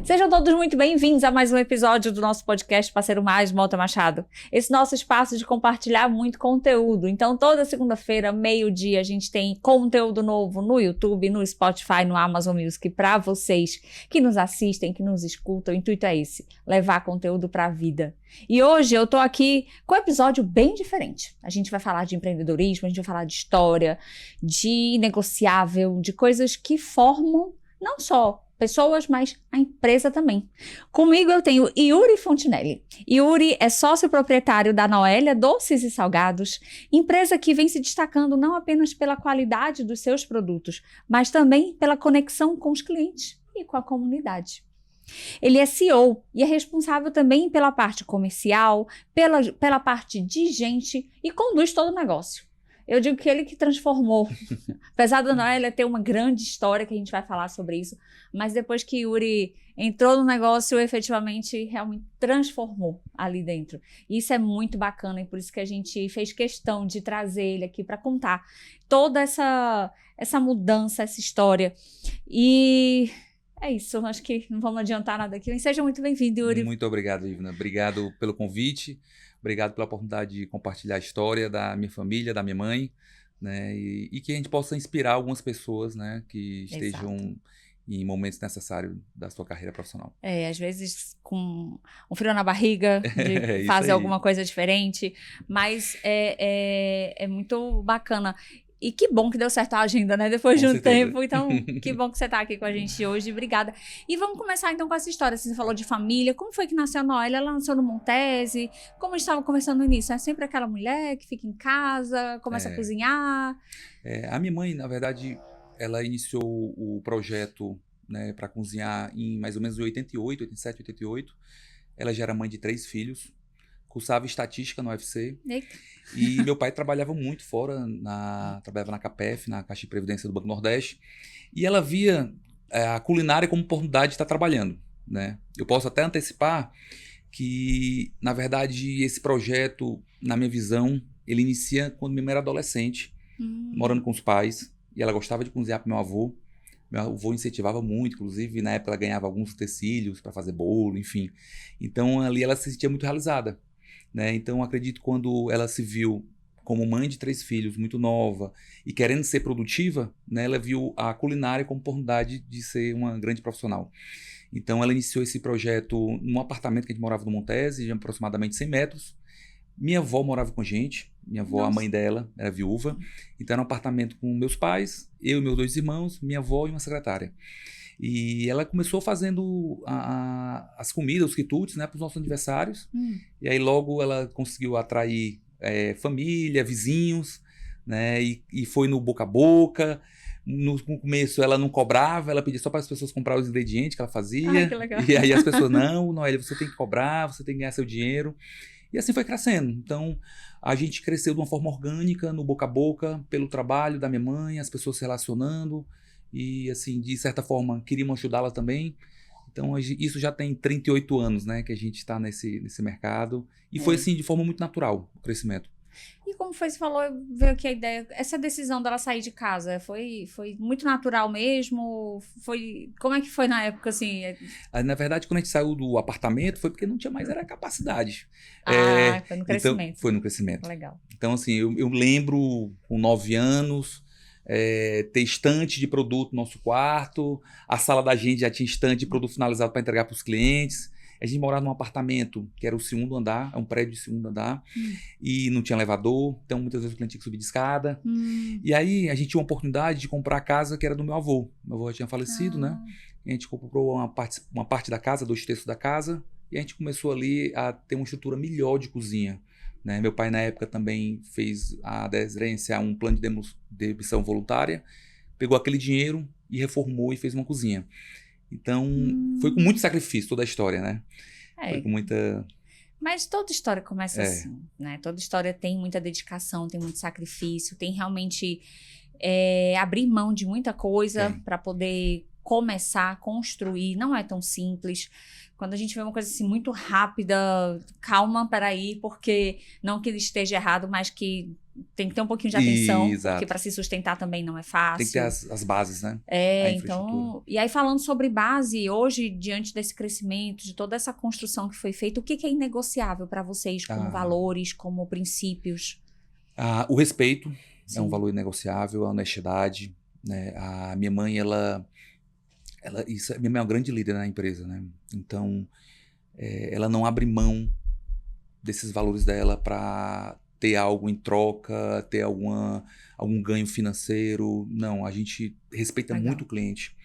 Sejam todos muito bem-vindos a mais um episódio do nosso podcast Parceiro Mais, Mota Machado. Esse nosso espaço de compartilhar muito conteúdo. Então, toda segunda-feira, meio-dia, a gente tem conteúdo novo no YouTube, no Spotify, no Amazon Music, para vocês que nos assistem, que nos escutam. O intuito é esse, levar conteúdo para a vida. E hoje eu tô aqui com um episódio bem diferente. A gente vai falar de empreendedorismo, a gente vai falar de história, de negociável, de coisas que formam não só pessoas, mas a empresa também. Comigo eu tenho Yuri Fontinelli. Yuri é sócio proprietário da Noélia Doces e Salgados, empresa que vem se destacando não apenas pela qualidade dos seus produtos, mas também pela conexão com os clientes e com a comunidade. Ele é CEO e é responsável também pela parte comercial, pela parte de gente e conduz todo o negócio. Eu digo que ele que transformou. Apesar da Noélia ter uma grande história, que a gente vai falar sobre isso, mas depois que Yuri entrou no negócio, efetivamente, realmente transformou ali dentro. Isso é muito bacana e por isso que a gente fez questão de trazer ele aqui para contar toda essa mudança, essa história. E é isso, acho que não vamos adiantar nada aqui. Seja muito bem-vindo, Yuri. Muito obrigado, Ivna. Obrigado pelo convite. Obrigado pela oportunidade de compartilhar a história da minha família, da minha mãe, né? E que a gente possa inspirar algumas pessoas, né? Que estejam em momentos necessários da sua carreira profissional. Às vezes com um frio na barriga de fazer alguma coisa diferente, mas é muito bacana. E que bom que deu certo a agenda, né? Depois de um tempo. Então, que bom que você está aqui com a gente hoje. Obrigada. E vamos começar, então, com essa história. Você falou de família. Como foi que nasceu a Noélia? Ela nasceu no Montese. Como a gente estava conversando no início, é sempre aquela mulher que fica em casa, começa a cozinhar. A minha mãe, na verdade, ela iniciou o projeto, né, para cozinhar em mais ou menos 88, 87, 88. Ela já era mãe de 3 filhos. Cursava estatística no UFC. Eita. E meu pai trabalhava muito fora, trabalhava na CAPEF, na Caixa de Previdência do Banco Nordeste. E ela via a culinária como oportunidade de estar trabalhando, né? Eu posso até antecipar que, na verdade, esse projeto, na minha visão, ele inicia quando minha mãe era adolescente, morando com os pais. E ela gostava de cozinhar para meu avô. Meu avô incentivava muito, inclusive na época ela ganhava alguns utensílios para fazer bolo, enfim. Então ali ela se sentia muito realizada, né? Então acredito que quando ela se viu como mãe de 3 filhos, muito nova e querendo ser produtiva, né, ela viu a culinária como oportunidade de ser uma grande profissional. Então ela iniciou esse projeto num apartamento que a gente morava no Montese, de aproximadamente 100 metros. Minha avó morava com a gente, minha avó, a mãe dela, era viúva. Então era um apartamento com meus pais, eu e meus 2 irmãos, minha avó e uma secretária. E ela começou fazendo as comidas, os quitutes, né, para os nossos aniversários. E aí logo ela conseguiu atrair família, vizinhos, né, e foi no boca a boca. No começo ela não cobrava, ela pedia só para as pessoas comprar os ingredientes que ela fazia. Ai, que legal. E aí as pessoas, não, Noélia, você tem que cobrar, você tem que ganhar seu dinheiro. E assim foi crescendo. Então, a gente cresceu de uma forma orgânica, no boca a boca, pelo trabalho da minha mãe, as pessoas se relacionando. E, assim, de certa forma, queríamos ajudá-la também. Então, isso já tem 38 anos, né, que a gente está nesse mercado. E foi, assim, de forma muito natural, o crescimento. E como foi, você falou, veio aqui a ideia, essa decisão dela sair de casa, foi muito natural mesmo? Como é que foi na época, assim? Na verdade, quando a gente saiu do apartamento, foi porque não tinha mais era capacidade. Foi no crescimento. Então, foi no crescimento. Legal. Então, assim, eu lembro, com 9 anos, ter estante de produto no nosso quarto, a sala da gente já tinha estante de produto finalizado para entregar para os clientes. A gente morava num apartamento que era o 2º andar, é um prédio de 2º andar, e não tinha elevador, então muitas vezes o cliente tinha que subir de escada. E aí a gente tinha uma oportunidade de comprar a casa que era do meu avô. Meu avô já tinha falecido, né? E a gente comprou uma parte da casa, 2/3 da casa, e a gente começou ali a ter uma estrutura melhor de cozinha, né? Meu pai na época também fez a aderência a um plano de demissão voluntária, pegou aquele dinheiro e reformou e fez uma cozinha. Então, foi com muito sacrifício toda a história, né? Foi com muita... Mas toda história começa assim, né? Toda história tem muita dedicação, tem muito sacrifício, tem realmente abrir mão de muita coisa para poder começar, construir, não é tão simples. Quando a gente vê uma coisa assim muito rápida, calma, peraí, porque não que ele esteja errado, mas que tem que ter um pouquinho de atenção, porque Exato. para se sustentar também não é Tem que ter fácil. as bases, né? A infraestrutura. Então, e aí falando sobre base, hoje, diante desse crescimento, de toda essa construção que foi feita, o que que é inegociável para vocês como valores, como princípios? O respeito é um Sim. valor inegociável, a honestidade, né? A minha mãe, minha mãe é uma grande líder na empresa, né? Então, ela não abre mão desses valores dela para ter algo em troca, ter algum ganho financeiro. Não, a gente respeita Legal. muito o cliente.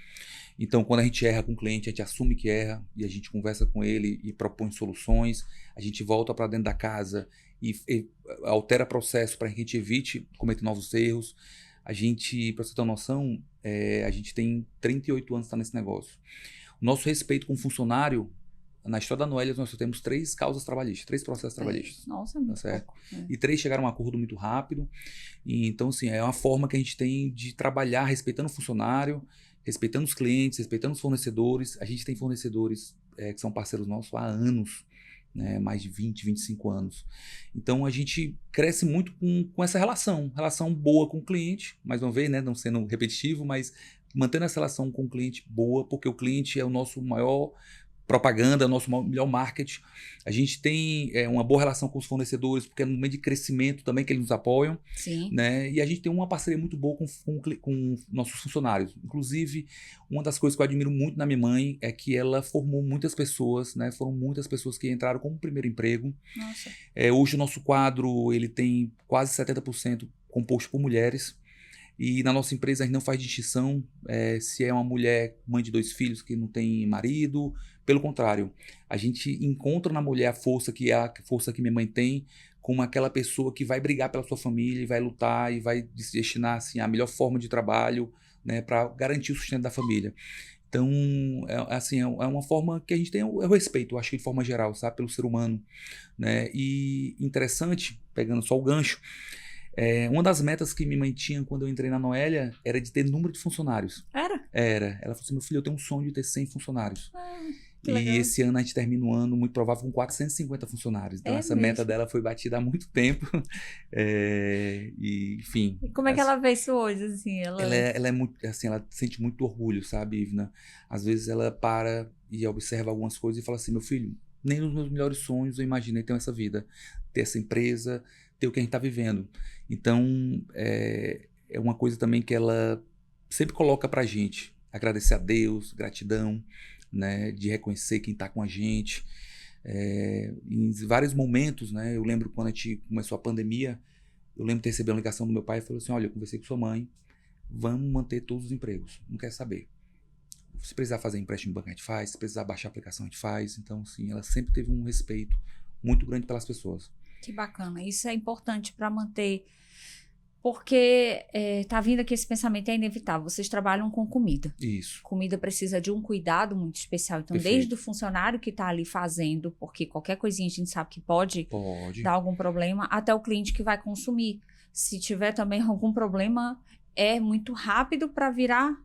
Então, quando a gente erra com o cliente, a gente assume que erra e a gente conversa com ele e propõe soluções. A gente volta para dentro da casa e altera processo para que a gente evite cometer novos erros. A gente, para você ter uma noção, a gente tem 38 anos que está nesse negócio. O nosso respeito com o funcionário, na história da Noelia, nós só temos 3 causas trabalhistas, 3 processos trabalhistas. Nossa, muito certo? pouco. E 3 chegaram a um acordo muito rápido. E, então, assim, é uma forma que a gente tem de trabalhar respeitando o funcionário, respeitando os clientes, respeitando os fornecedores. A gente tem fornecedores que são parceiros nossos há anos, né? Mais de 20, 25 anos. Então, a gente cresce muito com essa relação boa com o cliente, mais uma vez, né? Não sendo repetitivo, mas mantendo essa relação com o cliente boa, porque o cliente é o nosso maior propaganda, nosso melhor marketing. A gente tem uma boa relação com os fornecedores, porque é no momento de crescimento também que eles nos apoiam. Sim. Né? E a gente tem uma parceria muito boa com nossos funcionários. Inclusive, uma das coisas que eu admiro muito na minha mãe é que ela formou muitas pessoas, né? Foram muitas pessoas que entraram como primeiro emprego. Nossa. Hoje o nosso quadro ele tem quase 70% composto por mulheres. E na nossa empresa a gente não faz distinção se é uma mulher mãe de 2 filhos que não tem marido. Pelo contrário, a gente encontra na mulher a força que minha mãe tem, como aquela pessoa que vai brigar pela sua família e vai lutar e vai se destinar assim, a melhor forma de trabalho, né, para garantir o sustento da família. Então, é uma forma que a gente tem o respeito, eu acho que de forma geral, sabe, pelo ser humano. Né? E interessante, pegando só o gancho, uma das metas que minha mãe tinha quando eu entrei na Noelia era de ter número de funcionários. Era? Ela falou assim, meu filho, eu tenho um sonho de ter 100 funcionários. Que legal. E esse ano a gente termina o ano, muito provável, com 450 funcionários. Então essa meta dela foi batida há muito tempo. E, enfim. E como é que ela vê isso hoje? Assim, ela é muito, assim, ela sente muito orgulho, sabe, Ivna? Às vezes ela para e observa algumas coisas e fala assim, meu filho, nem nos meus melhores sonhos eu imaginei ter essa vida, ter essa empresa, ter o que a gente está vivendo. Então, é uma coisa também que ela sempre coloca pra gente. Agradecer a Deus, gratidão, né, de reconhecer quem está com a gente. Em vários momentos, né, eu lembro quando a gente começou a pandemia, eu lembro de receber uma ligação do meu pai e falou assim, olha, eu conversei com sua mãe, vamos manter todos os empregos, não quer saber. Se precisar fazer empréstimo em banco, a gente faz, se precisar baixar a aplicação, a gente faz. Então, assim, ela sempre teve um respeito muito grande pelas pessoas. Que bacana, isso é importante para manter, porque tá vindo aqui esse pensamento, é inevitável, vocês trabalham com comida. Isso. Comida precisa de um cuidado muito especial, então Perfeito. desde o funcionário que está ali fazendo, porque qualquer coisinha a gente sabe que pode dar algum problema, até o cliente que vai consumir. Se tiver também algum problema, é muito rápido para virar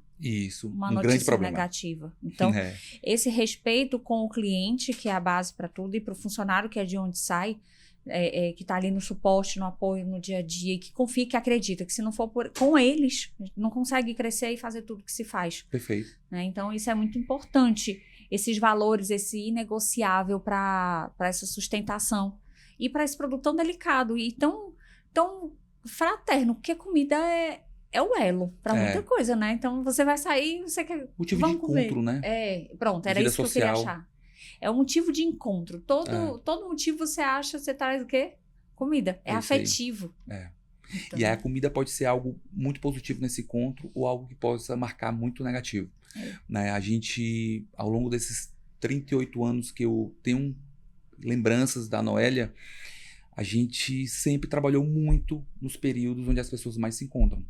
uma grande notícia problema negativa. Então, esse respeito com o cliente, que é a base para tudo, e para o funcionário, que é de onde sai, que está ali no suporte, no apoio, no dia a dia, e que confia, que acredita, que se não for com eles, não consegue crescer e fazer tudo que se faz. Perfeito. Né? Então, isso é muito importante, esses valores, esse inegociável para essa sustentação e para esse produto tão delicado e tão fraterno, porque comida é o elo para muita coisa, né? Então, você vai sair, você quer... Motivo de encontro, né? Pronto, era isso que eu queria achar. É um motivo de encontro. Todo motivo você acha, você traz o quê? Comida. É afetivo. Então, e aí a comida pode ser algo muito positivo nesse encontro ou algo que possa marcar muito negativo. Né? A gente, ao longo desses 38 anos que eu tenho lembranças da Noelia, a gente sempre trabalhou muito nos períodos onde as pessoas mais se encontram.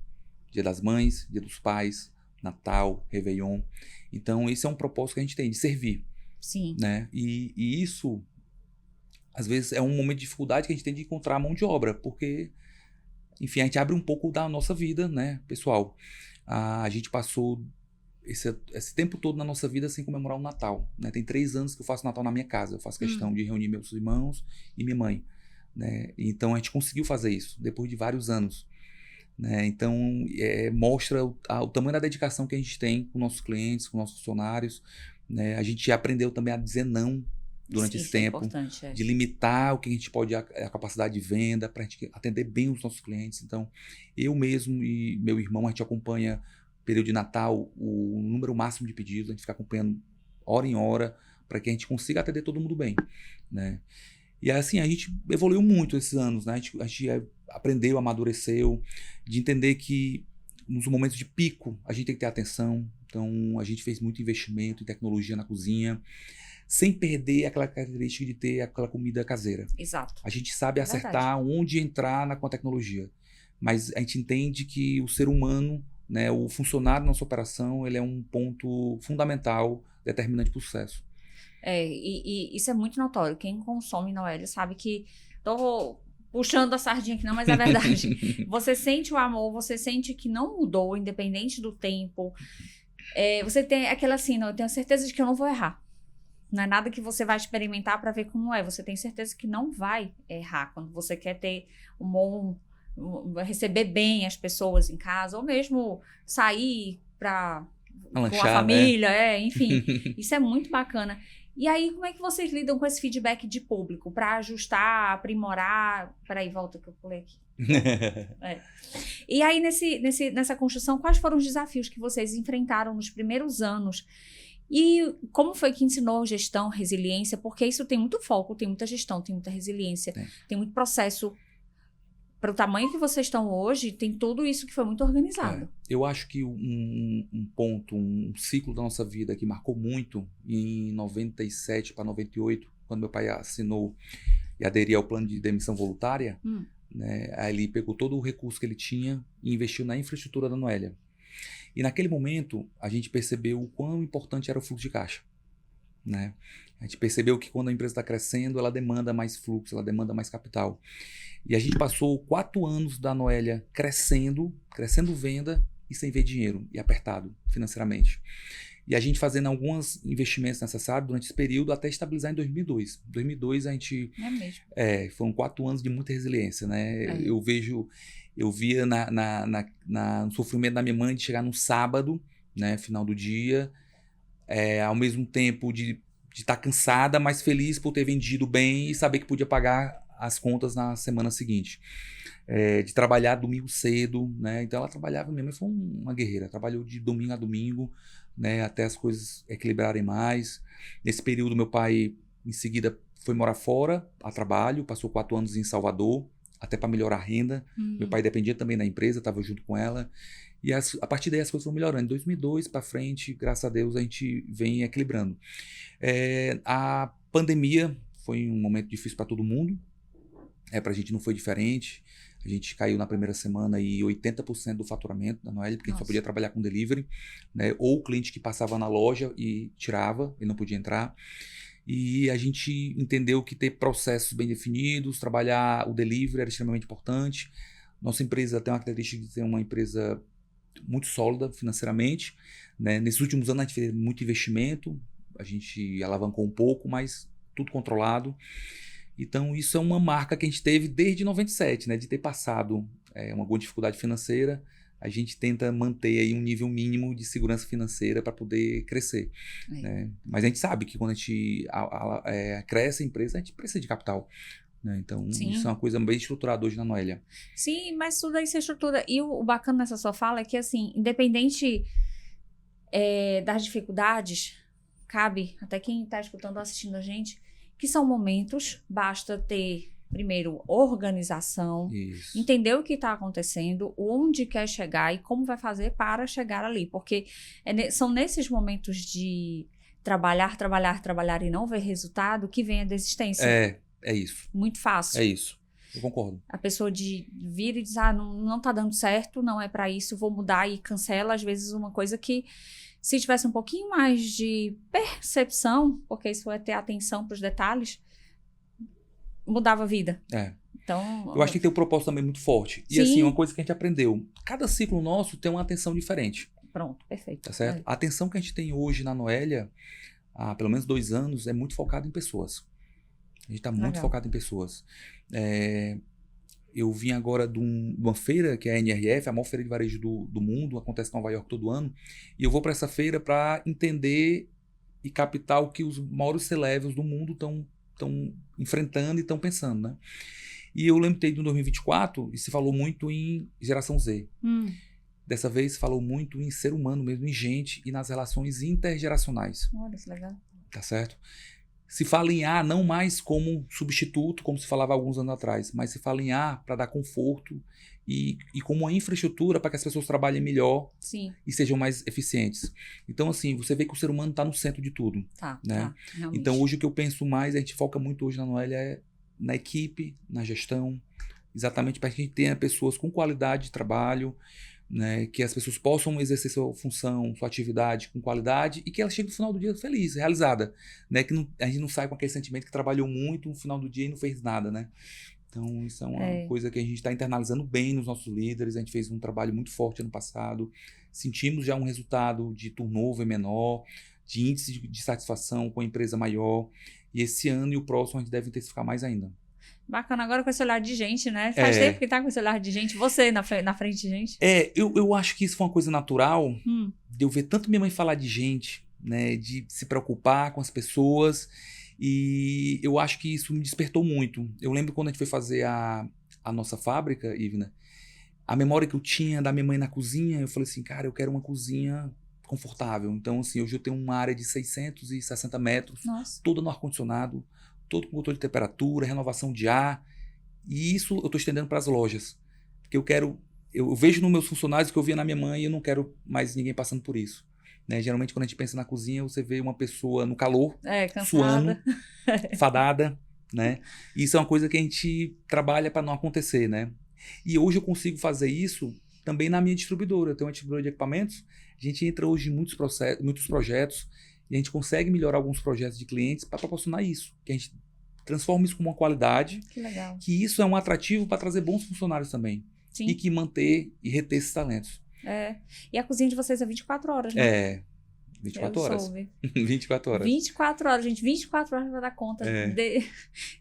Dia das Mães, Dia dos Pais, Natal, Réveillon. Então, esse é um propósito que a gente tem, de servir. Sim. Né? E isso, às vezes, é um momento de dificuldade que a gente tem de encontrar mão de obra, porque, enfim, a gente abre um pouco da nossa vida, né, pessoal. A gente passou esse tempo todo na nossa vida sem comemorar o Natal, né? Tem 3 anos que eu faço Natal na minha casa. Eu faço questão de reunir meus irmãos e minha mãe, né? Então a gente conseguiu fazer isso depois de vários anos, né? Então mostra o tamanho da dedicação que a gente tem com nossos clientes, com nossos funcionários, né? A gente aprendeu também a dizer não durante esse tempo, de limitar o que a gente pode, a capacidade de venda, para a gente atender bem os nossos clientes. Então, eu mesmo e meu irmão, a gente acompanha período de Natal, o número máximo de pedidos, a gente fica acompanhando hora em hora, para que a gente consiga atender todo mundo bem, né? E assim, a gente evoluiu muito esses anos, né? A gente aprendeu, amadureceu, de entender que nos momentos de pico, a gente tem que ter atenção. Então, a gente fez muito investimento em tecnologia na cozinha, sem perder aquela característica de ter aquela comida caseira. Exato. A gente sabe acertar onde entrar com a tecnologia, mas a gente entende que o ser humano, né, o funcionário na nossa operação, ele é um ponto fundamental, determinante para o sucesso. E isso é muito notório. Quem consome Noelle sabe que... Tô puxando a sardinha aqui, não, mas é verdade. Você sente o amor, você sente que não mudou, independente do tempo. Você tem aquela assim, não, eu tenho certeza de que eu não vou errar. Não é nada que você vai experimentar para ver como é. Você tem certeza que não vai errar quando você quer ter receber bem as pessoas em casa, ou mesmo sair para com a família, né? Enfim. Isso é muito bacana. E aí, como é que vocês lidam com esse feedback de público para ajustar, aprimorar? Peraí, volta que eu pulei aqui. E aí, nessa construção, quais foram os desafios que vocês enfrentaram nos primeiros anos? E como foi que ensinou gestão, resiliência? Porque isso tem muito foco, tem muita gestão, tem muita resiliência, tem muito processo. Para o tamanho que vocês estão hoje, tem tudo isso que foi muito organizado. Eu acho que um ponto, um ciclo da nossa vida que marcou muito em 97 para 98, quando meu pai assinou e aderiu ao plano de demissão voluntária, né, aí ele pegou todo o recurso que ele tinha e investiu na infraestrutura da Noélia. E naquele momento, a gente percebeu o quão importante era o fluxo de caixa, né? A gente percebeu que quando a empresa está crescendo, ela demanda mais fluxo, ela demanda mais capital. E a gente passou 4 anos da Noélia crescendo venda e sem ver dinheiro, e apertado financeiramente. E a gente fazendo alguns investimentos necessários durante esse período até estabilizar em 2002. Em 2002 a gente... mesmo. Foram 4 anos de muita resiliência, né? Eu via no sofrimento da minha mãe de chegar num sábado, né, final do dia, ao mesmo tempo de estar cansada, mas feliz por ter vendido bem e saber que podia pagar as contas na semana seguinte. De trabalhar domingo cedo, né? Então ela trabalhava, minha mãe foi uma guerreira, trabalhou de domingo a domingo, né, até as coisas equilibrarem mais. Nesse período meu pai em seguida foi morar fora a trabalho, passou 4 anos em Salvador, até para melhorar a renda. Meu pai dependia também da empresa, estava junto com ela. E a partir daí as coisas foram melhorando. Em 2002 para frente, graças a Deus, a gente vem equilibrando. A pandemia foi um momento difícil para todo mundo. Para a gente não foi diferente. A gente caiu na primeira semana e 80% do faturamento da Noelle, porque a gente só podia trabalhar com delivery, né? Ou o cliente que passava na loja e tirava, ele não podia entrar. E a gente entendeu que ter processos bem definidos, trabalhar o delivery era extremamente importante. Nossa empresa tem uma característica de ser uma empresa muito sólida financeiramente, né? Nesses últimos anos a gente fez muito investimento, a gente alavancou um pouco, mas tudo controlado. Então isso é uma marca que a gente teve desde 97, né? De ter passado uma alguma dificuldade financeira. A gente tenta manter aí um nível mínimo de segurança financeira para poder crescer, né? Mas a gente sabe que quando a gente cresce a empresa, a gente precisa de capital, né? Então, isso é uma coisa bem estruturada hoje na Noélia. Sim, mas tudo aí se estrutura. E o bacana nessa sua fala é que, assim, independente das dificuldades, cabe até quem está escutando ou assistindo a gente, que são momentos, basta ter... Primeiro, organização, entender o que está acontecendo, onde quer chegar e como vai fazer para chegar ali. Porque são nesses momentos de trabalhar e não ver resultado que vem a desistência. É isso. Muito fácil. É isso. Eu concordo. A pessoa de vir e dizer, não está dando certo, não é para isso, vou mudar e cancela. Às vezes uma coisa que, se tivesse um pouquinho mais de percepção, porque isso é ter atenção para os detalhes, mudava a vida. Então, eu acho que tem um propósito também muito forte. E assim, uma coisa que a gente aprendeu. Cada ciclo nosso tem uma atenção diferente. Pronto, perfeito. Tá certo? A atenção que a gente tem hoje na Noélia, há pelo menos 2 anos, é muito focado em pessoas. A gente está muito focado em pessoas. Eu vim agora de uma feira, que é a NRF, a maior feira de varejo do mundo, acontece em Nova York todo ano, e eu vou para essa feira para entender e captar o que os maiores C-levels do mundo estão enfrentando e estão pensando, né? E eu lembro que em 2024, e se falou muito em geração Z. Dessa vez se falou muito em ser humano mesmo, em gente e nas relações intergeracionais. Olha, que legal. Tá certo? Se fala em A não mais como substituto, como se falava alguns anos atrás, mas se fala em A para dar conforto e como uma infraestrutura para que as pessoas trabalhem melhor. Sim. E sejam mais eficientes. Então, assim, você vê que o ser humano está no centro de tudo. Né? Realmente. Então, hoje o que eu penso mais, a gente foca muito hoje na Noélia é na equipe, na gestão, exatamente para que a gente tenha pessoas com qualidade de trabalho, né, que as pessoas possam exercer sua função, sua atividade com qualidade e que ela chegue no final do dia feliz, realizada, né, que a gente não sai com aquele sentimento que trabalhou muito no final do dia e não fez nada, né? Então isso é uma coisa que a gente está internalizando bem nos nossos líderes. A gente fez um trabalho muito forte ano passado, sentimos já um resultado de turnover menor, de índice de satisfação com a empresa maior, e esse ano e o próximo a gente deve intensificar mais ainda. Bacana, agora com esse olhar de gente, né? Faz tempo que tá com esse olhar de gente, você na frente de gente. Eu acho que isso foi uma coisa natural, de eu ver tanto minha mãe falar de gente, né? De se preocupar com as pessoas, e eu acho que isso me despertou muito. Eu lembro quando a gente foi fazer a nossa fábrica, Ivna, a memória que eu tinha da minha mãe na cozinha, eu falei assim, cara, eu quero uma cozinha confortável. Então, assim, hoje eu tenho uma área de 660 metros, toda no ar-condicionado, todo com controle de temperatura, renovação de ar, e isso eu estou estendendo para as lojas, porque eu vejo nos meus funcionários que eu via na minha mãe e eu não quero mais ninguém passando por isso, né? Geralmente quando a gente pensa na cozinha, você vê uma pessoa no calor, suando, fadada, né? E isso é uma coisa que a gente trabalha para não acontecer, né? E hoje eu consigo fazer isso também na minha distribuidora. Eu tenho uma distribuidora de equipamentos, a gente entra hoje em muitos projetos, e a gente consegue melhorar alguns projetos de clientes para proporcionar isso. Que a gente transforma isso com uma qualidade. Que legal. Que isso é um atrativo para trazer bons funcionários também. Sim. E que manter e reter esses talentos. E a cozinha de vocês é 24 horas, né? 24 horas. 24 horas. 24 horas, gente. 24 horas para dar conta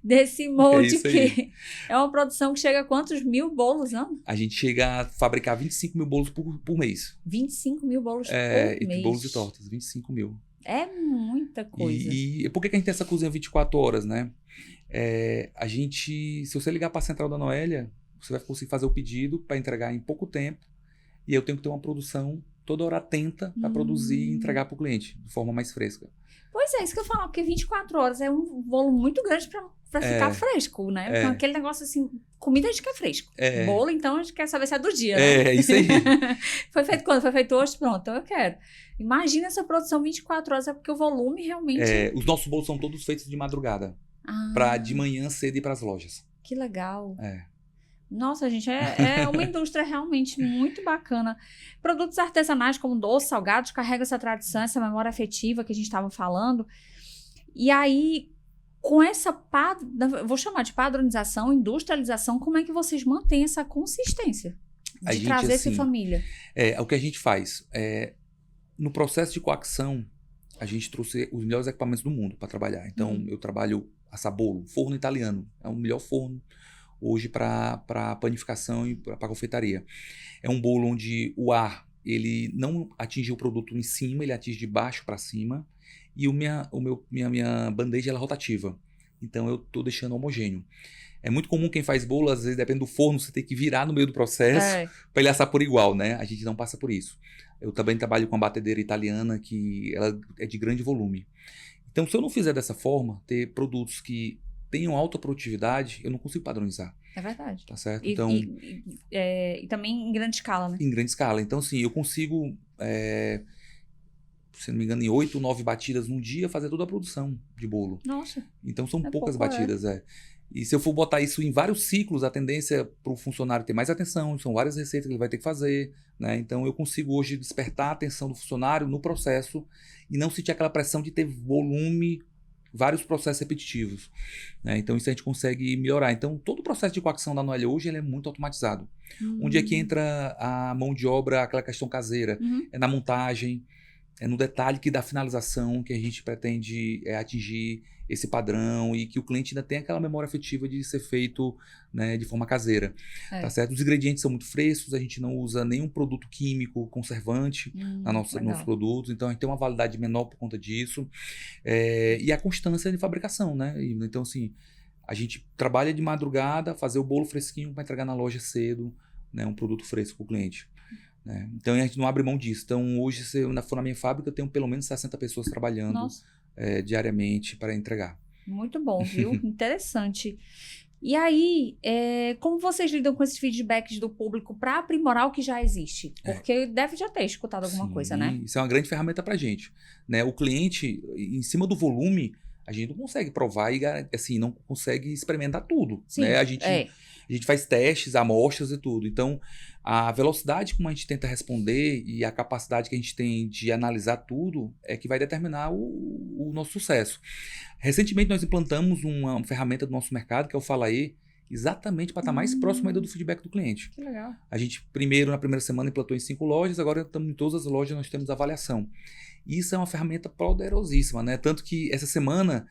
desse molde que é uma produção que chega a quantos mil bolos, ano? A gente chega a fabricar 25 mil bolos por mês. 25 mil bolos por mês. Bolos e tortas, 25 mil. É muita coisa. E por que a gente tem essa cozinha 24 horas, né? A gente, se você ligar para a central da Noélia, você vai conseguir fazer o pedido para entregar em pouco tempo. E eu tenho que ter uma produção toda hora atenta para produzir e entregar para o cliente de forma mais fresca. Pois é, isso que eu falo, porque 24 horas é um volume muito grande para ficar fresco, né? Então, aquele negócio assim, comida a gente quer fresco. Bolo, então, a gente quer saber se é do dia, né? É, isso aí. Foi feito quando? Foi feito hoje? Pronto, então eu quero. Imagina essa produção 24 horas, é porque o volume realmente... Os nossos bolos são todos feitos de madrugada, para de manhã cedo ir para as lojas. Que legal. Nossa, gente, é uma indústria realmente muito bacana. Produtos artesanais como doces, salgados, carregam essa tradição, essa memória afetiva que a gente estava falando. E aí, com essa, vou chamar de padronização, industrialização, como é que vocês mantêm essa consistência de trazer essa família? O que a gente faz, no processo de coacção, a gente trouxe os melhores equipamentos do mundo para trabalhar. Então, eu trabalho Assabolo, forno italiano, é o melhor forno hoje para panificação e para confeitaria. É um bolo onde o ar ele não atinge o produto em cima, ele atinge de baixo para cima, e minha bandeja ela é rotativa. Então eu estou deixando homogêneo. É muito comum quem faz bolo, às vezes, depende do forno, você tem que virar no meio do processo para ele assar por igual, né? A gente não passa por isso. Eu também trabalho com a batedeira italiana, que ela é de grande volume. Então, se eu não fizer dessa forma, ter produtos que tenham alta produtividade, eu não consigo padronizar. É verdade. Tá certo? Então, e também em grande escala, né? Em grande escala. Então, assim, eu consigo, se não me engano, em 8, 9 batidas num dia, fazer toda a produção de bolo. Nossa. Então, são poucas batidas, E se eu for botar isso em vários ciclos, a tendência para o funcionário ter mais atenção, são várias receitas que ele vai ter que fazer, né? Então, eu consigo hoje despertar a atenção do funcionário no processo e não sentir aquela pressão de ter volume vários processos repetitivos, né? Então isso a gente consegue melhorar. Então todo o processo de coação da Noelia hoje ele é muito automatizado. Onde é que entra a mão de obra, aquela questão caseira? É na montagem, é no detalhe que da finalização que a gente pretende atingir esse padrão e que o cliente ainda tem aquela memória afetiva de ser feito, né, de forma caseira, tá certo? Os ingredientes são muito frescos, a gente não usa nenhum produto químico, conservante nos produtos, então a gente tem uma validade menor por conta disso, e a constância de fabricação, né? Então assim, a gente trabalha de madrugada, fazer o bolo fresquinho para entregar na loja cedo, né, um produto fresco para o cliente. Né? Então a gente não abre mão disso. Então hoje, se eu for na minha fábrica, eu tenho pelo menos 60 pessoas trabalhando diariamente para entregar. Muito bom, viu? Interessante. E aí, como vocês lidam com esses feedbacks do público para aprimorar o que já existe? Porque deve já ter escutado alguma coisa, né? Isso é uma grande ferramenta para a gente. Né? O cliente, em cima do volume, a gente não consegue provar e assim, não consegue experimentar tudo. Sim, né? A gente faz testes, amostras e tudo. Então, a velocidade como a gente tenta responder e a capacidade que a gente tem de analisar tudo é que vai determinar o nosso sucesso. Recentemente, nós implantamos uma ferramenta do nosso mercado, que é o Falaê, exatamente para estar mais próximo ainda do feedback do cliente. Que legal. A gente, na primeira semana, implantou em 5 lojas, agora estamos em todas as lojas, nós temos avaliação. Isso é uma ferramenta poderosíssima, né? Tanto que essa semana,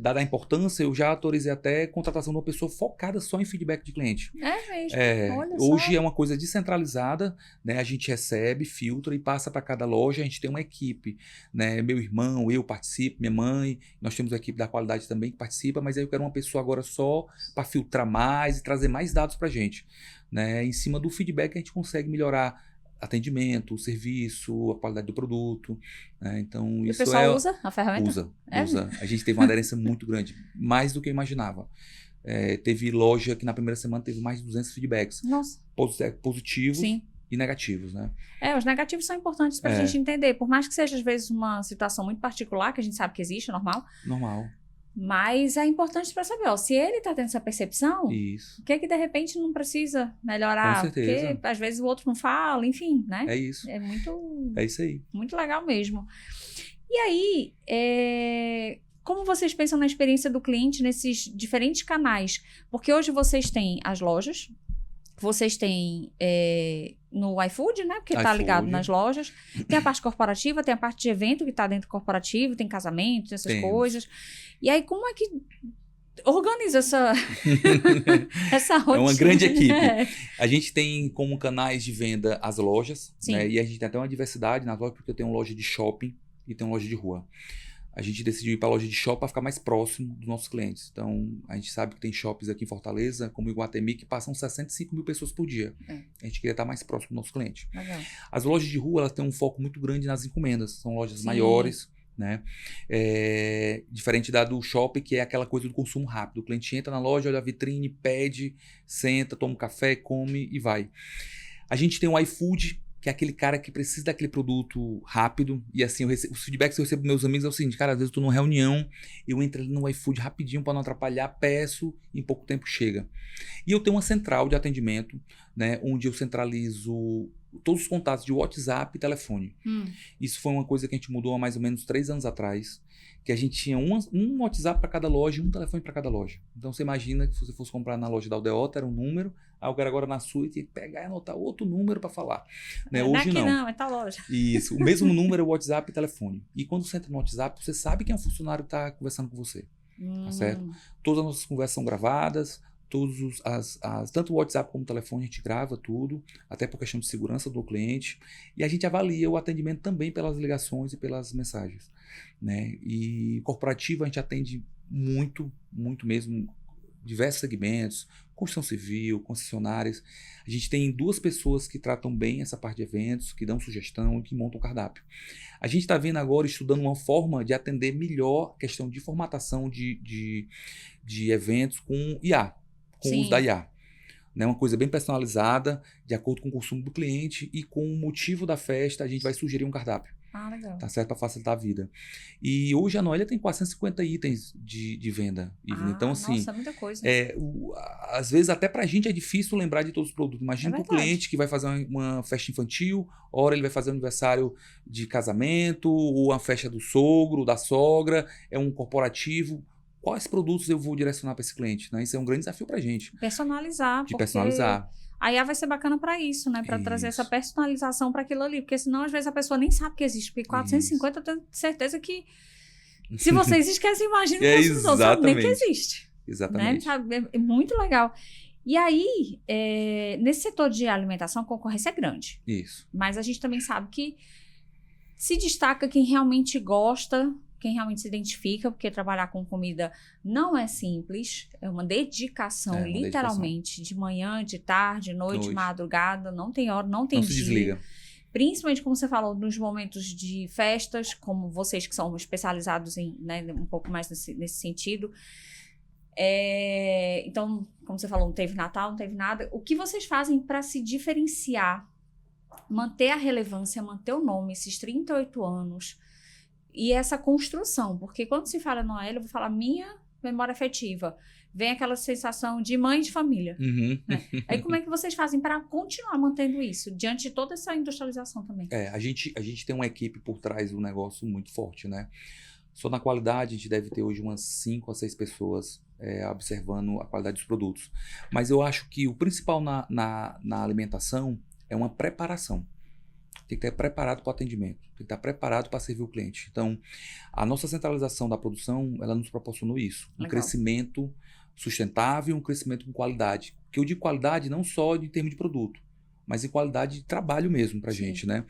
dada a importância, eu já autorizei até a contratação de uma pessoa focada só em feedback de cliente. É mesmo? Olha Hoje só. é uma coisa descentralizada, né? A gente recebe, filtra e passa para cada loja. A gente tem uma equipe, né? Meu irmão, eu participo, minha mãe, nós temos a equipe da qualidade também que participa, mas aí eu quero uma pessoa agora só para filtrar mais e trazer mais dados para a gente. Né? Em cima do feedback a gente consegue melhorar atendimento, o serviço, a qualidade do produto, né? Então, E isso o pessoal usa a ferramenta? Usa. A gente teve uma aderência muito grande, mais do que eu imaginava. Teve loja que na primeira semana teve mais de 200 feedbacks. Nossa. Positivos Sim. E negativos, né? Os negativos são importantes para a gente entender, por mais que seja às vezes uma situação muito particular, que a gente sabe que existe, é normal. Mas é importante para saber, se ele está tendo essa percepção, isso. O que de repente não precisa melhorar? Com certeza. Porque às vezes o outro não fala, enfim, né? É isso. É isso aí. Muito legal mesmo. E aí, como vocês pensam na experiência do cliente nesses diferentes canais? Porque hoje vocês têm as lojas, vocês têm no iFood, né? Porque está ligado nas lojas. Tem a parte corporativa, tem a parte de evento que está dentro do corporativo, tem casamento, essas coisas. E aí, como é que organiza essa rotina? É uma grande equipe. A gente tem como canais de venda as lojas, né? E a gente tem até uma diversidade nas lojas, porque eu tenho uma loja de shopping e tenho uma loja de rua. A gente decidiu ir para a loja de shopping para ficar mais próximo dos nossos clientes. Então, a gente sabe que tem shoppings aqui em Fortaleza, como Iguatemi, que passam 65 mil pessoas por dia. A gente queria estar mais próximo do nosso cliente. Legal. As lojas de rua, elas têm um foco muito grande nas encomendas. São lojas maiores, né? Diferente da do shopping, que é aquela coisa do consumo rápido. O cliente entra na loja, olha a vitrine, pede, senta, toma um café, come e vai. A gente tem o iFood, que é aquele cara que precisa daquele produto rápido. E assim, os feedbacks que eu recebo dos meus amigos é o seguinte, cara, às vezes eu tô numa reunião, eu entro ali no iFood rapidinho para não atrapalhar, peço e em pouco tempo chega. E eu tenho uma central de atendimento, né, onde eu centralizo todos os contatos de WhatsApp e telefone. Isso foi uma coisa que a gente mudou há mais ou menos 3 anos atrás, que a gente tinha um WhatsApp para cada loja e um telefone para cada loja. Então você imagina que se você fosse comprar na loja da Aldeota, era um número, aí eu quero agora na sua e tem que pegar e anotar outro número para falar. Né? Hoje não. É tal loja. Isso, o mesmo número é o WhatsApp e telefone. E quando você entra no WhatsApp, você sabe quem é o funcionário que está conversando com você. Tá certo? Todas as nossas conversas são gravadas, tanto o WhatsApp como o telefone a gente grava tudo, até por questão de segurança do cliente, e a gente avalia o atendimento também pelas ligações e pelas mensagens, né? E corporativo a gente atende muito mesmo, diversos segmentos, construção civil, concessionárias. A gente tem 2 pessoas que tratam bem essa parte de eventos, que dão sugestão e que montam o cardápio. A gente está vendo agora, estudando uma forma de atender melhor a questão de formatação de eventos com IA, com o uso da IA. Né? Uma coisa bem personalizada, de acordo com o consumo do cliente e com o motivo da festa, a gente vai sugerir um cardápio. Ah, legal. Tá certo? Para facilitar a vida. E hoje a Noelia tem 450 itens de venda. Então, assim, nossa, muita coisa. às vezes até pra gente é difícil lembrar de todos os produtos. Imagina pro verdade. cliente que vai fazer uma festa infantil, hora ele vai fazer aniversário de casamento, ou uma festa do sogro, da sogra, é um corporativo. Quais produtos eu vou direcionar para esse cliente? Né? Isso é um grande desafio pra gente, Personalizar, de porque personalizar. a IA vai ser bacana para isso, né? Para trazer essa Isso. personalização para aquilo ali. Porque senão, às vezes, a pessoa nem sabe que existe. Porque 450 eu tenho certeza que, se vocês esquecem, imagina o consumidor, não sabe nem que existe. Exatamente. Né? Sabe? É muito legal. E aí, nesse setor de alimentação, a concorrência é grande. Isso. Mas a gente também sabe que se destaca quem realmente gosta, quem realmente se identifica, porque trabalhar com comida não é simples, é uma dedicação, literalmente, de manhã, de tarde, noite, madrugada, não tem hora, não tem dia. Não se desliga. Principalmente, como você falou, nos momentos de festas, como vocês que são especializados em, né, um pouco mais nesse sentido. Então, como você falou, não teve Natal, não teve nada. O que vocês fazem para se diferenciar, manter a relevância, manter o nome, esses 38 anos... E essa construção, porque quando se fala Noelia, eu vou falar minha memória afetiva. Vem aquela sensação de mãe de família. Uhum. Né? Aí como é que vocês fazem para continuar mantendo isso, diante de toda essa industrialização também? A gente tem uma equipe por trás do negócio muito forte, né? Só na qualidade, a gente deve ter hoje umas 5 a 6 pessoas observando a qualidade dos produtos. Mas eu acho que o principal na alimentação é uma preparação. Tem que estar preparado para o atendimento, tem que estar preparado para servir o cliente. Então, a nossa centralização da produção, ela nos proporcionou isso. Um crescimento sustentável, um crescimento com qualidade. Que eu digo qualidade não só em termos de produto, mas em qualidade de trabalho mesmo para a gente, né?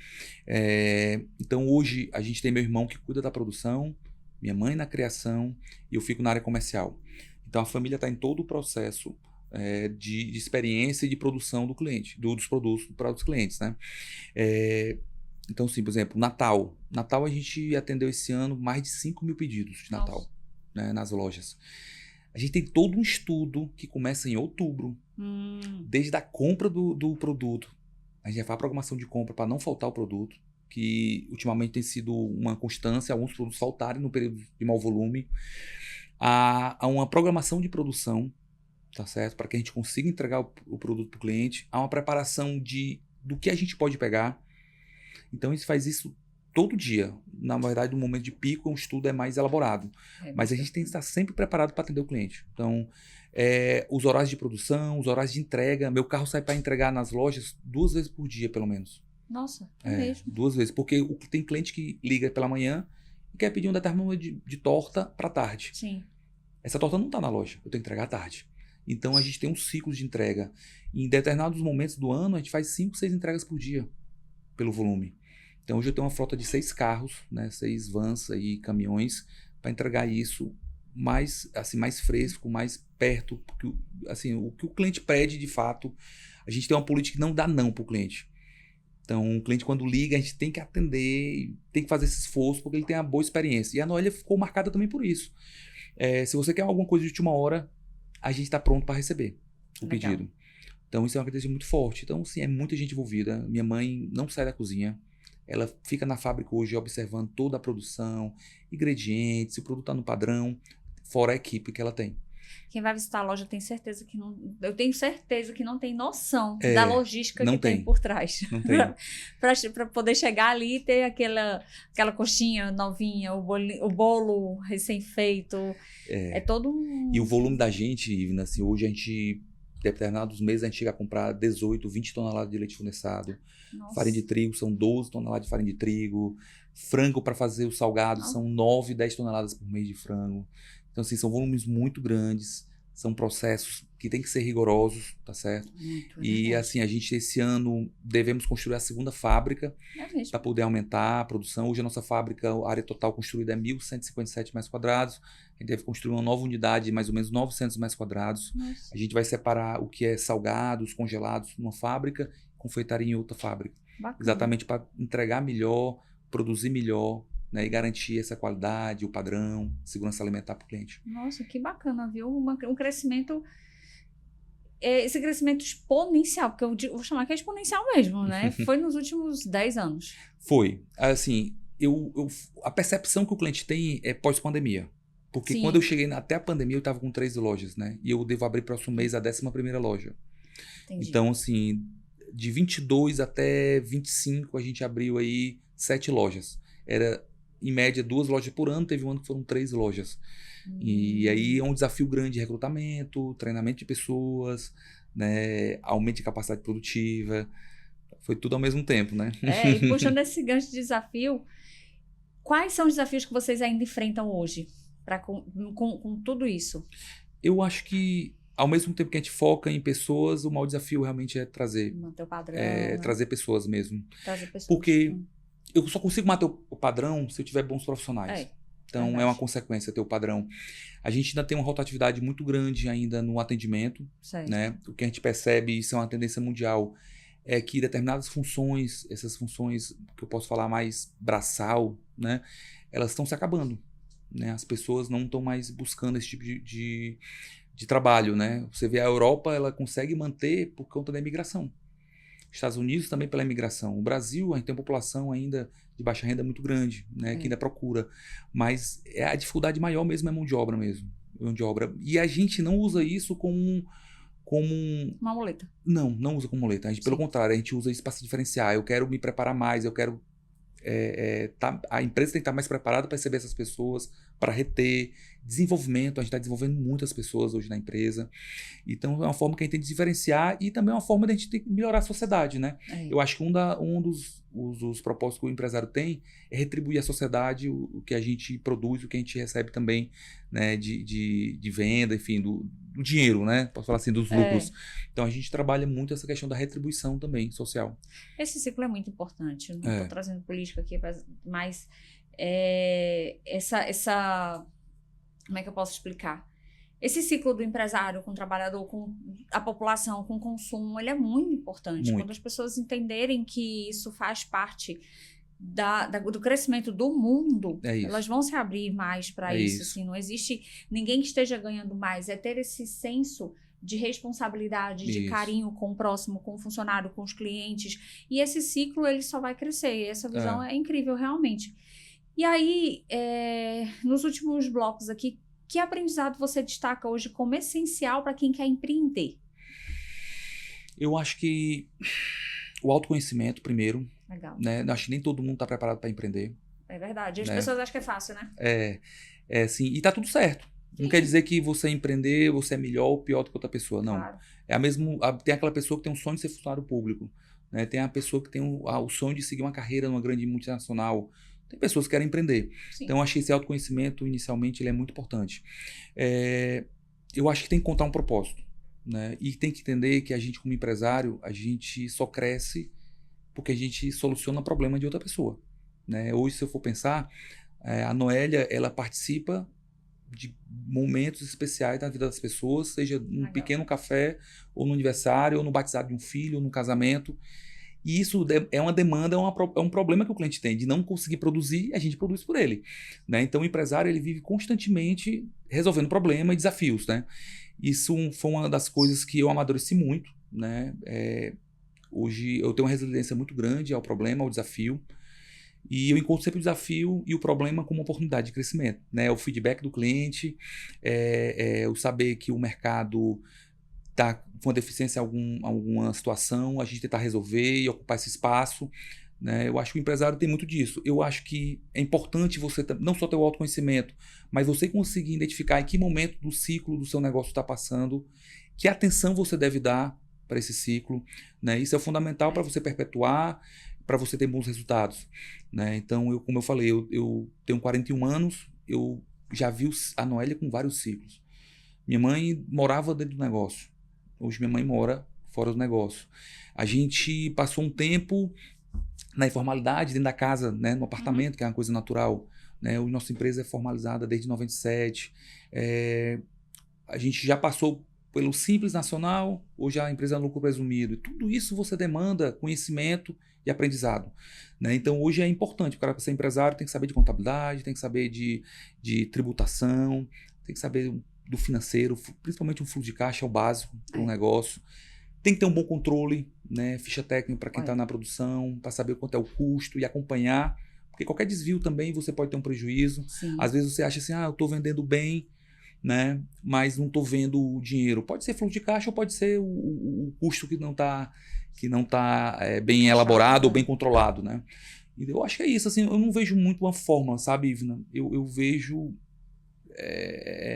Então, hoje, a gente tem meu irmão que cuida da produção, minha mãe na criação e eu fico na área comercial. Então, a família está em todo o processo de experiência e de produção do cliente, dos produtos para os clientes, né? Então, sim, por exemplo, Natal. Natal a gente atendeu esse ano mais de 5 mil pedidos de Natal, né, nas lojas. A gente tem todo um estudo que começa em outubro, desde a compra do produto. A gente já faz a programação de compra para não faltar o produto, que ultimamente tem sido uma constância, alguns produtos faltarem no período de mau volume. Há uma programação de produção, tá certo? Para que a gente consiga entregar o produto para o cliente. Há uma preparação do que a gente pode pegar. Então, a gente faz isso todo dia. Na verdade, no momento de pico, o estudo é mais elaborado. Mas a gente tem que estar sempre preparado para atender o cliente. Então, os horários de produção, os horários de entrega. Meu carro sai para entregar nas lojas 2 vezes por dia, pelo menos. Nossa, mesmo. 2 vezes. Porque tem cliente que liga pela manhã e quer pedir um determinado de torta para tarde. Sim. Essa torta não está na loja. Eu tenho que entregar à tarde. Então, a gente tem um ciclo de entrega. Em determinados momentos do ano, a gente faz 5, 6 entregas por dia, pelo volume. Então, hoje eu tenho uma frota de 6 carros, né, 6 vans e caminhões, para entregar isso mais fresco, mais perto. Porque, assim, o que o cliente pede, de fato, a gente tem uma política que não dá não para o cliente. Então, o cliente, quando liga, a gente tem que atender, tem que fazer esse esforço, porque ele tem uma boa experiência. E a Noelia ficou marcada também por isso. Se você quer alguma coisa de última hora, a gente está pronto para receber o pedido. Então, isso é uma característica muito forte. Então, sim, é muita gente envolvida. Minha mãe não sai da cozinha. Ela fica na fábrica hoje observando toda a produção, ingredientes, se o produto está no padrão, fora a equipe que ela tem. Quem vai visitar a loja tem certeza que não... Eu tenho certeza que não tem noção da logística que tem por trás. Não tem. Para poder chegar ali e ter aquela coxinha novinha, o bolo recém-feito. É todo um... E o volume da gente, Ivna, assim, hoje a gente... determinados meses a gente chega a comprar 18, 20 toneladas de leite condensado. Nossa. Farinha de trigo são 12 toneladas de farinha de trigo. Frango para fazer o salgado são 9, 10 toneladas por mês de frango. Então, assim, são volumes muito grandes. São processos que têm que ser rigorosos, tá certo? E, assim, a gente esse ano devemos construir a segunda fábrica para poder aumentar a produção. Hoje a nossa fábrica, a área total construída é 1.157 metros quadrados. A gente deve construir uma nova unidade de mais ou menos 900 metros quadrados. Nossa. A gente vai separar o que é salgados, congelados numa fábrica, confeitaria em outra fábrica. Bacana. Exatamente para entregar melhor, produzir melhor, né, e garantir essa qualidade, o padrão, segurança alimentar para o cliente. Nossa, que bacana, viu? Um crescimento... Esse crescimento exponencial, porque eu vou chamar que é exponencial mesmo, né? Foi nos últimos 10 anos. Foi. Assim, a percepção que o cliente tem é pós-pandemia. Porque Sim. quando eu cheguei até a pandemia, eu estava com 13 lojas, né? E eu devo abrir próximo mês a 11ª loja. Entendi. Então, assim, de 22 até 25, a gente abriu aí 7 lojas. Era, em média, 2 lojas por ano. Teve um ano que foram 3 lojas. E aí é um desafio grande de recrutamento, treinamento de pessoas, né? Aumento de capacidade produtiva. Foi tudo ao mesmo tempo, né? E puxando esse gancho de desafio, quais são os desafios que vocês ainda enfrentam hoje com tudo isso? Eu acho que, ao mesmo tempo que a gente foca em pessoas, o maior desafio realmente é Manter o padrão, né? trazer pessoas mesmo. Trazer pessoas. Porque eu só consigo manter o padrão se eu tiver bons profissionais. Então, verdade. é uma consequência ter o padrão. A gente ainda tem uma rotatividade muito grande ainda no atendimento, Certo. né? O que a gente percebe, isso é uma tendência mundial, é que determinadas funções, essas funções que eu posso falar mais braçal, né? Elas estão se acabando, né? As pessoas não estão mais buscando esse tipo de trabalho, né? Você vê a Europa, ela consegue manter por conta da imigração. Estados Unidos também pela imigração. O Brasil, a gente tem uma população ainda de baixa renda muito grande, né? Que ainda procura. Mas a dificuldade maior mesmo é mão de obra mesmo. Mão de obra. E a gente não usa isso como uma muleta. Não usa como muleta. A gente, pelo contrário, a gente usa isso para se diferenciar. Eu quero me preparar mais, eu quero... a empresa tem que estar mais preparada para receber essas pessoas, para reter, desenvolvimento. A gente está desenvolvendo muitas pessoas hoje na empresa. Então, é uma forma que a gente tem de diferenciar e também é uma forma de a gente melhorar a sociedade, né? Eu acho que um dos propósitos que o empresário tem é retribuir à sociedade o que a gente produz, o que a gente recebe também, né, de venda, enfim, do dinheiro, né? Posso falar assim, dos lucros. Então, a gente trabalha muito essa questão da retribuição também social. Esse ciclo é muito importante. Eu não estou trazendo política aqui, mas essa... Como é que eu posso explicar? Esse ciclo do empresário com o trabalhador, com a população, com o consumo, ele é muito importante. Muito. Quando as pessoas entenderem que isso faz parte do crescimento do mundo, elas vão se abrir mais para isso. Assim, não existe ninguém que esteja ganhando mais. É ter esse senso de responsabilidade, de carinho com o próximo, com o funcionário, com os clientes. E esse ciclo, ele só vai crescer. E essa visão é incrível, realmente. E aí, nos últimos blocos aqui, que aprendizado você destaca hoje como essencial para quem quer empreender? Eu acho que o autoconhecimento, primeiro. Legal. Né? Eu acho que nem todo mundo está preparado para empreender. É verdade. As pessoas acham que é fácil, né? Sim. E tá tudo certo. Não quer dizer que você empreender, você é melhor ou pior do que outra pessoa. Não. Claro. Tem aquela pessoa que tem um sonho de ser funcionário público. Né? Tem a pessoa que tem o sonho de seguir uma carreira numa grande multinacional. Tem pessoas que querem empreender. Sim. Então, eu acho que esse autoconhecimento, inicialmente, ele é muito importante. Eu acho que tem que contar um propósito. Né? E tem que entender que a gente, como empresário, a gente só cresce porque a gente soluciona o problema de outra pessoa. Né? Hoje, se eu for pensar, a Noélia, ela participa de momentos especiais na vida das pessoas, seja num pequeno café, ou no aniversário, ou no batizado de um filho, ou no casamento. E isso é uma demanda, é um problema que o cliente tem, de não conseguir produzir, a gente produz por ele. Né? Então, o empresário ele vive constantemente resolvendo problemas e desafios. Né? Isso foi uma das coisas que eu amadureci muito. Né? Hoje eu tenho uma resiliência muito grande ao problema, ao desafio. E eu encontro sempre o desafio e o problema como uma oportunidade de crescimento. Né? O feedback do cliente, o saber que o mercado está com uma deficiência em alguma situação, a gente tentar resolver e ocupar esse espaço. Né? Eu acho que o empresário tem muito disso. Eu acho que é importante você não só ter o autoconhecimento, mas você conseguir identificar em que momento do ciclo do seu negócio está passando, que atenção você deve dar para esse ciclo. Né? Isso é fundamental para você perpetuar, para você ter bons resultados. Né? Então, como eu falei, eu tenho 41 anos, eu já vi a Noélia com vários ciclos. Minha mãe morava dentro do negócio. Hoje minha mãe mora fora do negócio. A gente passou um tempo na informalidade, dentro da casa, né, no apartamento, que é uma coisa natural. Né? Hoje nossa empresa é formalizada desde 97. A gente já passou pelo Simples Nacional, hoje a empresa é lucro presumido. E tudo isso você demanda conhecimento e aprendizado. Né? Então hoje é importante, o cara para ser empresário tem que saber de contabilidade, tem que saber de tributação, tem que saber do financeiro, principalmente um fluxo de caixa é o básico para um negócio. Tem que ter um bom controle, né? Ficha técnica para quem está na produção, para saber quanto é o custo e acompanhar Porque qualquer desvio também você pode ter um prejuízo. Sim. Às vezes você acha assim, eu estou vendendo bem, né? Mas não estou vendo o dinheiro. Pode ser fluxo de caixa ou pode ser o custo que não está bem elaborado ou bem controlado, né? E eu acho que é isso, assim, eu não vejo muito uma fórmula, sabe, Ivna? Eu vejo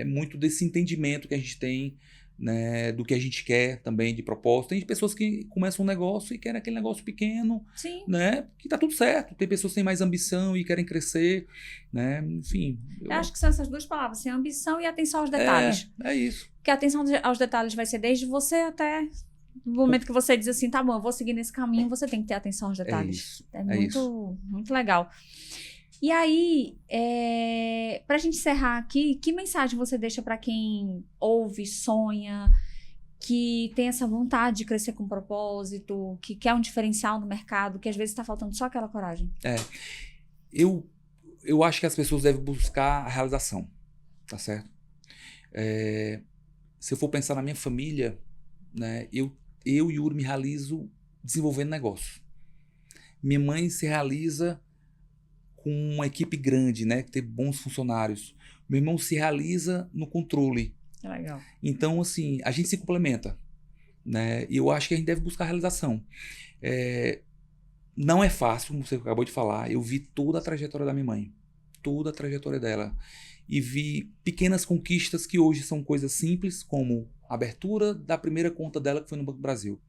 muito desse entendimento que a gente tem, né, do que a gente quer também de propósito. Tem pessoas que começam um negócio e querem aquele negócio pequeno, Sim. né, que tá tudo certo. Tem pessoas que têm mais ambição e querem crescer, né, enfim. Eu acho que são essas duas palavras, assim, ambição e atenção aos detalhes. É isso. Porque a atenção aos detalhes vai ser desde você até o momento que você diz assim, tá bom, eu vou seguir nesse caminho, você tem que ter atenção aos detalhes. Muito legal. E aí, pra gente encerrar aqui, que mensagem você deixa pra quem ouve, sonha, que tem essa vontade de crescer com propósito, que quer um diferencial no mercado, que às vezes tá faltando só aquela coragem? Eu acho que as pessoas devem buscar a realização, tá certo? Se eu for pensar na minha família, né, eu e Yuri me realizo desenvolvendo negócio. Minha mãe se realiza com uma equipe grande, né, que tem bons funcionários. Meu irmão se realiza no controle. Legal. Então, assim, a gente se complementa, né? E eu acho que a gente deve buscar a realização. Não é fácil, como você acabou de falar. Eu vi toda a trajetória da minha mãe, toda a trajetória dela, e vi pequenas conquistas que hoje são coisas simples, como a abertura da primeira conta dela, que foi no Banco do Brasil.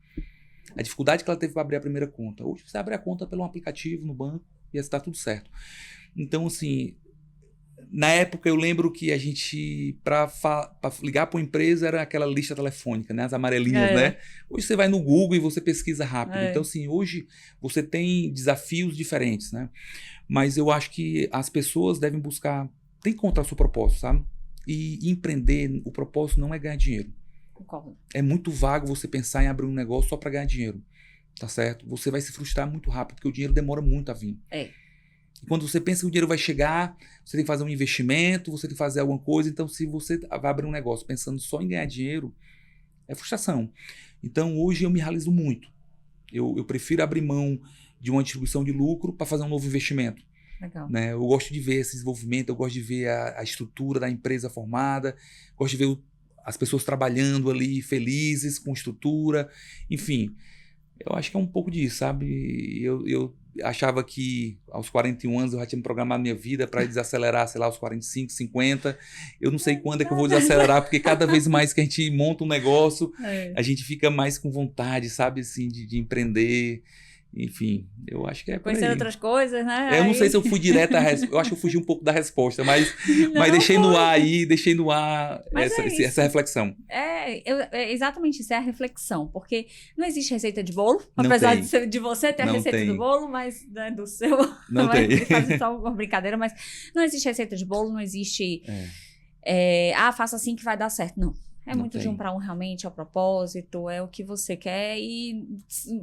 A dificuldade que ela teve para abrir a primeira conta. Hoje você abre a conta pelo aplicativo no banco e está tudo certo. Então, assim, na época eu lembro que a gente, para ligar para uma empresa, era aquela lista telefônica, né? As amarelinhas, né? Hoje você vai no Google e você pesquisa rápido. Então, assim, hoje você tem desafios diferentes, né? Mas eu acho que as pessoas devem buscar, tem que encontrar o seu propósito, sabe? E empreender, o propósito não é ganhar dinheiro. Concordo. É muito vago você pensar em abrir um negócio só para ganhar dinheiro, tá certo? Você vai se frustrar muito rápido, porque o dinheiro demora muito a vir. E quando você pensa que o dinheiro vai chegar, você tem que fazer um investimento, você tem que fazer alguma coisa. Então, se você vai abrir um negócio pensando só em ganhar dinheiro, é frustração. Então, hoje eu me realizo muito. Eu prefiro abrir mão de uma distribuição de lucro para fazer um novo investimento. Legal. Né? Eu gosto de ver esse desenvolvimento, eu gosto de ver a estrutura da empresa formada, gosto de ver as pessoas trabalhando ali felizes, com estrutura, enfim. Eu acho que é um pouco disso, sabe? Eu achava que aos 41 anos eu já tinha programado minha vida para desacelerar, sei lá, aos 45, 50. Eu não sei quando é que eu vou desacelerar, porque cada vez mais que a gente monta um negócio, a gente fica mais com vontade, sabe, assim, de empreender. Enfim, eu acho que é por aí. Conhecer outras coisas, né? Eu não sei se eu fui direto à resposta. Eu acho que eu fugi um pouco da resposta, mas deixei no ar aí, essa reflexão. É exatamente isso, é a reflexão. Porque não existe receita de bolo, apesar de você ter a receita do bolo, mas né, do seu. Não tem. Fazer só uma brincadeira, mas não existe receita de bolo, não existe. Faça assim que vai dar certo. Não. É Não muito tem. de um para um realmente, é o propósito, é o que você quer e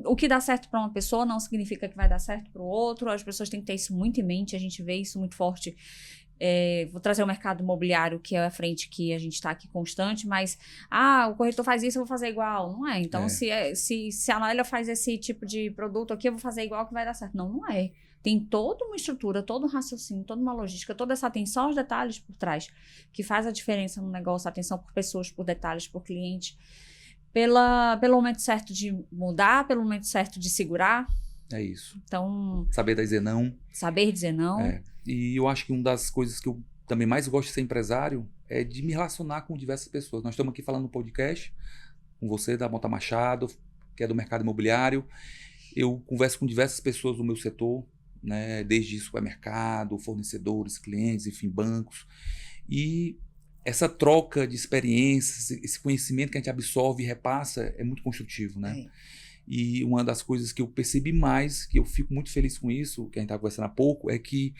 o que dá certo para uma pessoa não significa que vai dar certo para o outro. As pessoas têm que ter isso muito em mente, a gente vê isso muito forte. Vou trazer o mercado imobiliário, que é a frente que a gente está aqui constante, mas o corretor faz isso, eu vou fazer igual. Não é. Então, se a Noelia faz esse tipo de produto aqui, eu vou fazer igual que vai dar certo. Não, não é. Tem toda uma estrutura, todo um raciocínio, toda uma logística, toda essa atenção aos detalhes por trás, que faz a diferença no negócio, atenção por pessoas, por detalhes, por cliente, pelo momento certo de mudar, pelo momento certo de segurar. É isso. Então, saber dizer não. Saber dizer não. E eu acho que uma das coisas que eu também mais gosto de ser empresário é de me relacionar com diversas pessoas. Nós estamos aqui falando no podcast com você, da Mota Machado, que é do mercado imobiliário. Eu converso com diversas pessoas do meu setor, né, desde supermercado, fornecedores, clientes, enfim, bancos. E essa troca de experiências, esse conhecimento que a gente absorve e repassa é muito construtivo, né? E uma das coisas que eu percebi mais, que eu fico muito feliz com isso, que a gente estava conversando há pouco, é que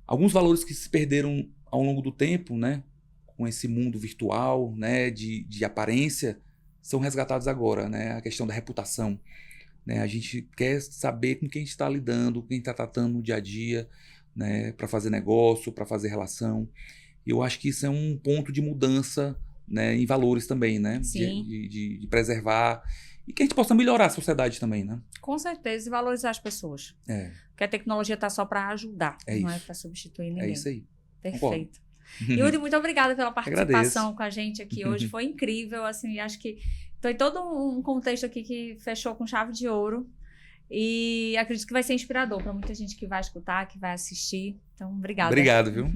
alguns valores que se perderam ao longo do tempo, né, com esse mundo virtual, né, de aparência, são resgatados agora, né? A questão da reputação. Né? A gente quer saber com quem a gente está lidando, quem está tratando no dia a dia, né? Para fazer negócio, para fazer relação. E eu acho que isso é um ponto de mudança, né? Em valores também, né? Sim. De preservar e que a gente possa melhorar a sociedade também, né? Com certeza, e valorizar as pessoas. Porque a tecnologia está só para ajudar, não é para substituir ninguém. É isso aí. Perfeito. Yuri, muito obrigada pela participação com a gente aqui hoje. Foi incrível, assim, acho que tem todo um contexto aqui que fechou com chave de ouro. E acredito que vai ser inspirador para muita gente que vai escutar, que vai assistir. Então, obrigada. Obrigado, viu?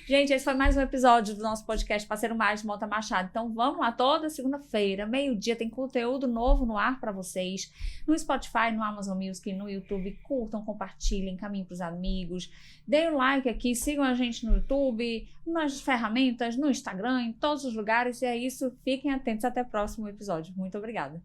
Gente, esse foi mais um episódio do nosso podcast Parceiro Mais de Mota Machado. Então, vamos lá, toda segunda-feira, meio-dia, tem conteúdo novo no ar para vocês. No Spotify, no Amazon Music, no YouTube. Curtam, compartilhem, caminhem para os amigos. Deem um like aqui, sigam a gente no YouTube, nas ferramentas, no Instagram, em todos os lugares. E é isso, fiquem atentos. Até o próximo episódio. Muito obrigada.